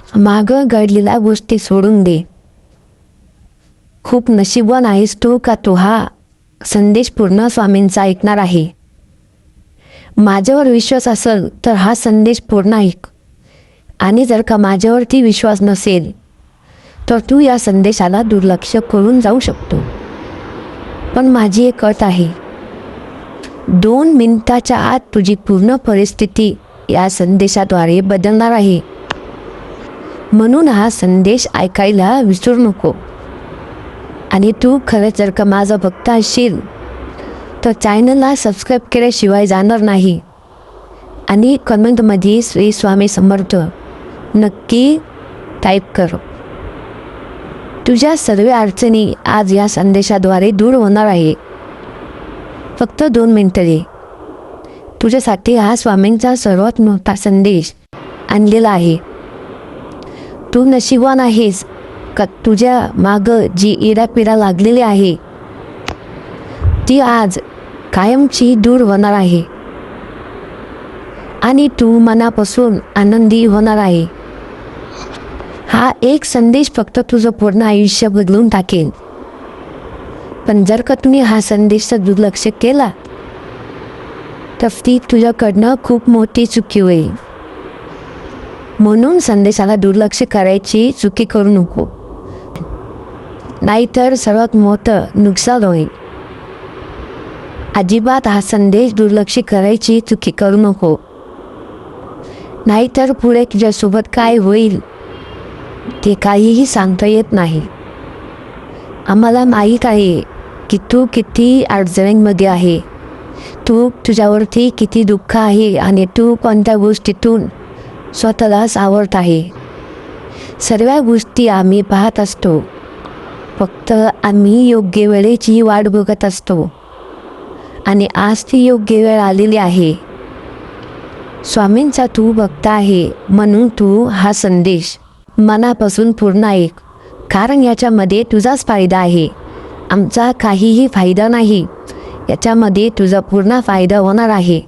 मागं घडलेल्या गोष्टी सोडून दे. खूप नशीबवान आहेस तू का तू हा संदेश पूर्ण स्वामींचा ऐकणार आहे. माझ्यावर विश्वास असेल तर हा संदेश पूर्ण ऐक, आणि जर का माझ्यावरती विश्वास नसेल तर तू या संदेशाला दुर्लक्ष करून जाऊ शकतो. पण माझी एक अट आहे, 2 मिनिटाच्या आत तुझी पूर्ण परिस्थिती या संदेशाद्वारे बदलणार आहे. म्हणून हा संदेश ऐकायला विसरू नको. आणि तू खरंच जर का माझा भक्त असशील तर चॅनलला सबस्क्राईब केल्याशिवाय जाणार नाही. आणि कमेंटमध्ये श्री स्वामी समर्थ नक्की टाईप कर. तुझ्या सर्व अडचणी आज या संदेशाद्वारे दूर होणार आहे. फक्त 2 मिनिटं दे. तुझ्यासाठी हा स्वामींचा सर्वात मोठा संदेश आणलेला आहे. तू नशीबवान आहेस का तुझ्या मागं जी इडापिडा लागलेली आहे ती आज कायमची दूर होणार आहे आणि तू मनापासून आनंदी होणार आहे. हा एक संदेश फक्त तुझं पूर्ण आयुष्य बदलून टाकेल. पण जर का तुम्ही हा संदेशचं दुर्लक्ष केला तर ती तुझ्याकडनं खूप मोठी चुकी होईल. म्हणून संदेशाला दुर्लक्ष करायची चुकी करू नको, नाहीतर सर्वात मोठं नुकसान होईल. अजिबात हा संदेश दुर्लक्ष करायची चुकी करू नको, नाहीतर पुढे तुझ्यासोबत काय होईल ते काहीही सांगता येत नाही. आम्हाला माहीत आहे की तू किती अडचणींमध्ये आहे, तुझ्यावरती किती दुःख आहे आणि तू कोणत्या गोष्टीतून स्वतःला सावरत आहे. सर्व गोष्टी आम्ही पाहत असतो, फक्त आम्ही योग्य वेळेची वाट बघत असतो. आणि आज ती योग्य वेळ आलेली आहे. स्वामींचा तू भक्त आहे म्हणून तू हा संदेश मनापासून पूर्ण ऐक, कारण याच्यामध्ये तुझाच फायदा आहे, आमचा काहीही फायदा नाही. याच्यामध्ये तुझा पूर्ण फायदा होणार आहे.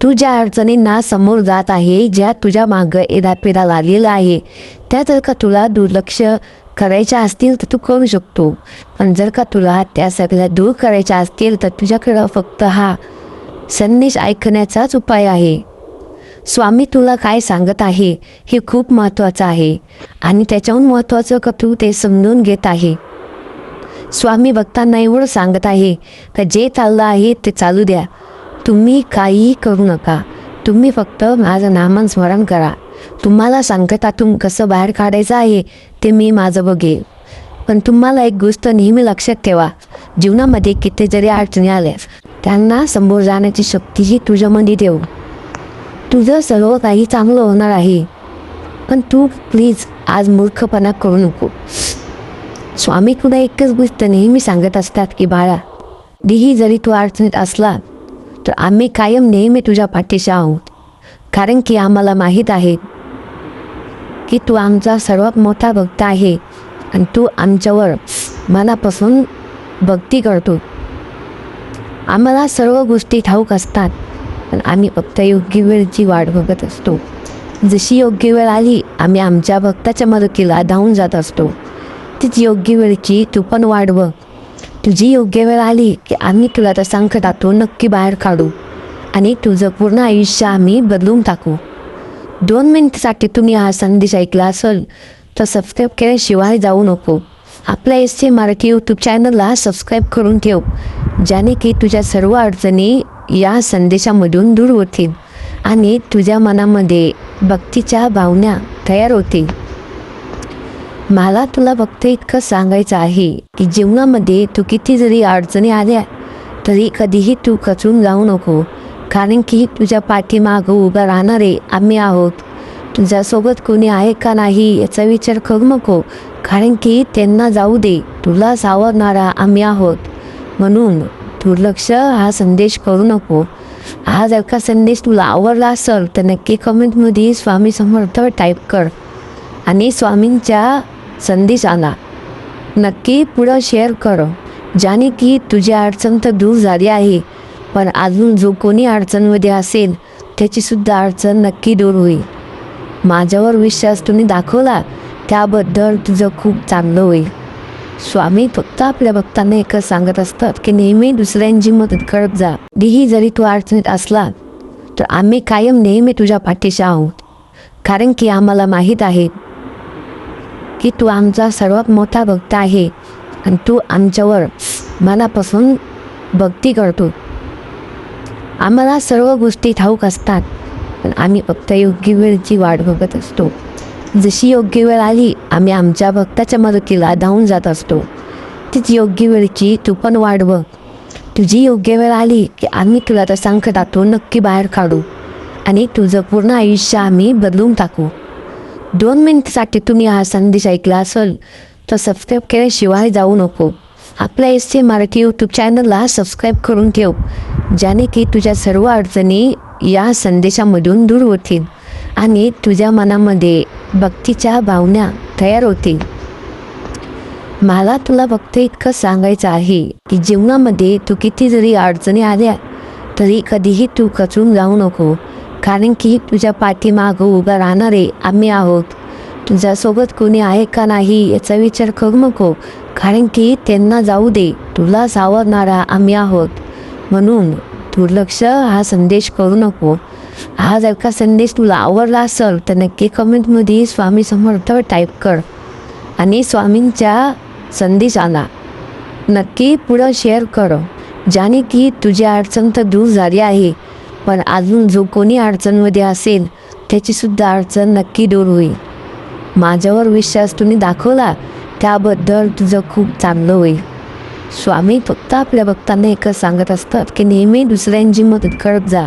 तू ज्या अडचणींना समोर जात आहे, ज्या तुझ्या मागं इडापिडा लागलेला आहे, त्या जर का तुला दुर्लक्ष करायच्या असतील तर तू करू शकतो. पण जर का तुला त्या सगळ्या दूर करायच्या असतील तर तुझ्याकडं फक्त हा संदेश ऐकण्याचाच उपाय आहे. स्वामी तुला काय सांगत आहे हे खूप महत्त्वाचं आहे, आणि त्याच्याहून महत्त्वाचं का तू ते समजून घेत आहे. स्वामी भक्तांना एवढं सांगत आहे का जे चाललं आहे ते चालू द्या, तुम्ही काहीही करू नका, तुम्ही फक्त माझं नामस्मरण करा. तुम्हाला संकटातून कसं बाहेर काढायचं आहे ते मी माझं बघेल. पण तुम्हाला एक गोष्ट नेहमी लक्षात ठेवा, जीवनामध्ये किती जरी अडचणी आल्या त्यांना समोर जाण्याची शक्तीही तुझ्यामध्ये ठेव. तुझं सर्व काही चांगलं होणार आहे. पण तू प्लीज आज मूर्खपणा करू नको. स्वामी तुला एकच गोष्ट नेहमी सांगत असतात की बाळा, कधीही जरी तू अडचणीत असला तर आम्ही कायम नेहमी तुझ्या पाठीशी आहोत. कारण की आम्हाला माहीत आहे की तू आमचा सर्वात मोठा भक्त आहे आणि तू आमच्यावर मनापासून भक्ती करतो. आम्हाला सर्व गोष्टी ठाऊक असतात, पण आम्ही फक्त योग्य वेळची वाट बघत असतो. जशी योग्य वेळ आली आम्ही आमच्या भक्ताच्या मदतीला धावून जात असतो. तीच योग्य वेळची तू पण वाट बघ. तुझी योग्य वेळ आली की आम्ही तुला त्या संकटातून नक्की बाहेर काढू आणि तुझं पूर्ण आयुष्य आम्ही बदलून टाकू. 2 मिनिटसाठी तुम्ही हा संदेश ऐकला असेल तर सबस्क्राईब केल्याशिवाय जाऊ नको. आपल्या SC मराठी यूट्यूब चॅनलला सबस्क्राईब करून ठेव, ज्याने की तुझ्या सर्व अडचणी या संदेशामधून दूर होतील आणि तुझ्या मनामध्ये भक्तीच्या भावना तयार होतील. मला तुला फक्त इतकं सांगायचं आहे की जीवनामध्ये तू किती जरी अडचणी आल्या तरी कधीही तू खचून जाऊ नको, कारण की तुझ्या पाठीमागं उभं राहणारे आम्ही आहोत. तुझ्यासोबत कोणी आहे का नाही याचा विचार करू नको, कारण की त्यांना जाऊ दे, तुला सावरणारा आम्ही आहोत. म्हणून दुर्लक्ष हा संदेश करू नको. हा जर का संदेश तुला आवडला असेल तर नक्की कमेंटमध्ये स्वामी समर्थ टाईप कर आणि स्वामींच्या संदेशाला नक्की पुढं शेअर कर, ज्याने की तुझी अडचण तर दूर झाली आहे, पण अजून जो कोणी अडचणमध्ये असेल त्याचीसुद्धा अडचण नक्की दूर होईल. माझ्यावर विश्वास तुम्ही दाखवला त्याबद्दल तुझं खूप चांगलं होईल. स्वामी फक्त आपल्या भक्तांना एकच सांगत असतात की नेहमी दुसऱ्यांची मदत करत जा. कधीही जरी तू अडचणीत असला तर आम्ही कायम नेहमी तुझ्या पाठीशी आहोत, कारण की आम्हाला माहीत आहे की तू आमचा सर्वात मोठा भक्त आहे आणि तू आमच्यावर मनापासून भक्ती करतो. आम्हाला सर्व गोष्टी ठाऊक असतात, पण आम्ही फक्त योग्य वेळची वाट बघत असतो. जशी योग्य वेळ आली आम्ही आमच्या भक्ताच्या मदतीला धावून जात असतो. तीच योग्य वेळची तू पण वाट बघ. तुझी योग्य वेळ आली की आम्ही तुला त्या संकटातून नक्की बाहेर काढू आणि तुझं पूर्ण आयुष्य आम्ही बदलून टाकू. 2 मिनिटसाठी तुम्ही हा संदेश ऐकला असेल तर सबस्क्राईब केल्याशिवाय जाऊ नको. आपल्या SC मराठी यूट्यूब चॅनलला सबस्क्राईब करून ठेव, ज्याने की तुझ्या सर्व अडचणी या संदेशामधून दूर होतील आणि तुझ्या मनामध्ये भक्तीच्या भावना तयार होतील. मला तुला फक्त इतकं सांगायचं आहे की जीवनामध्ये तू किती जरी अडचणी आल्या तरी कधीही तू खचून जाऊ नको, कारण की तुझ्या पाठीमागं उभं राहणारे आम्ही आहोत. तुझ्यासोबत कोणी आहे का नाही याचा विचार करू नको, कारण की त्यांना जाऊ दे, तुला सावरणारा आम्ही आहोत. म्हणून दुर्लक्ष हा संदेश करू नको. हा जर का संदेश तुला आवडला असेल तर नक्की कमेंटमध्ये स्वामी समर्थ टाईप कर आणि स्वामींच्या संदेशाला नक्की पुढं शेअर कर, ज्याने की तुझी अडचण तर दूर झाली आहे, पण अजून जो कोणी अडचणमध्ये असेल त्याचीसुद्धा अडचण नक्की दूर होईल. माझ्यावर विश्वास तुम्ही दाखवला त्याबद्दल तुझं खूप चांगलं होईल. स्वामी फक्त आपल्या भक्तांना एकच सांगत असतात की नेहमी दुसऱ्यांची मदत करत जा.